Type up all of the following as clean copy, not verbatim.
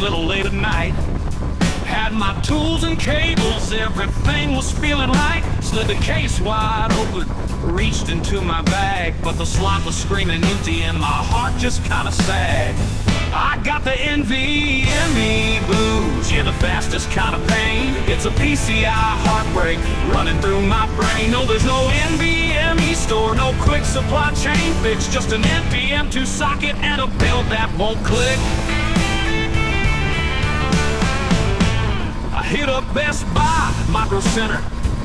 little late at night. Had my tools and cables, everything was feeling right. Slid the case wide open, reached into my bag, but the slot was screaming empty and my heart just kinda sagged. I got the NVMe blues, yeah, the fastest kind of pain. It's a PCI heartbreak running through my brain. No, there's no NVMe store, no quick supply chain fix, just an NPM2 socket and a build that won't click. I hit up Best Buy, Micro Center,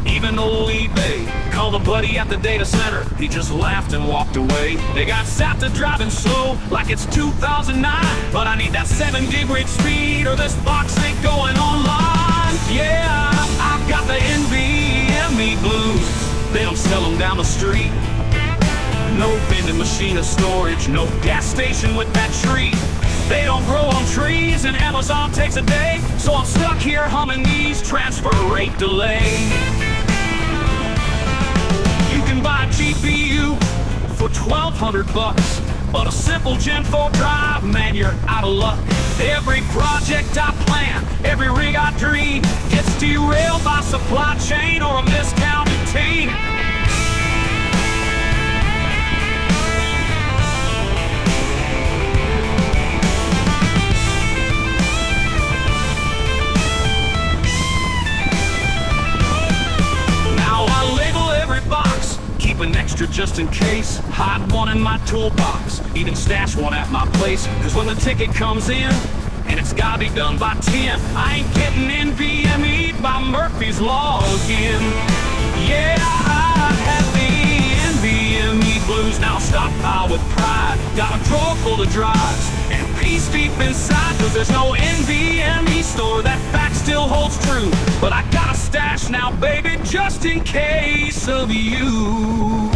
even old eBay. Called a buddy at the data center, he just laughed and walked away. They got sat to driving slow like it's 2009, but I need that 7 gig speed or this box ain't going online. Yeah, I've got the NVMe blues, they don't sell them down the street. No vending machine or storage, no gas station with that tree. They don't grow on trees and Amazon takes a day, so I'm stuck here humming these transfer rate delay. You can buy a GPU for $1,200, but a simple Gen 4 drive, man, you're out of luck. Every project I plan, every rig I dream, gets derailed by supply chain or a miscounted team. An extra just in case, hide one in my toolbox, even stash one at my place, cause when the ticket comes in and it's gotta be done by 10, I ain't getting NVME'd by Murphy's Law again. Yeah, I had the NVMe blues, now stockpile with pride. Got a drawer full of drives and peace deep inside, cause there's no NVMe store, that fact still holds true. But I got a stash now, baby, just in case of you.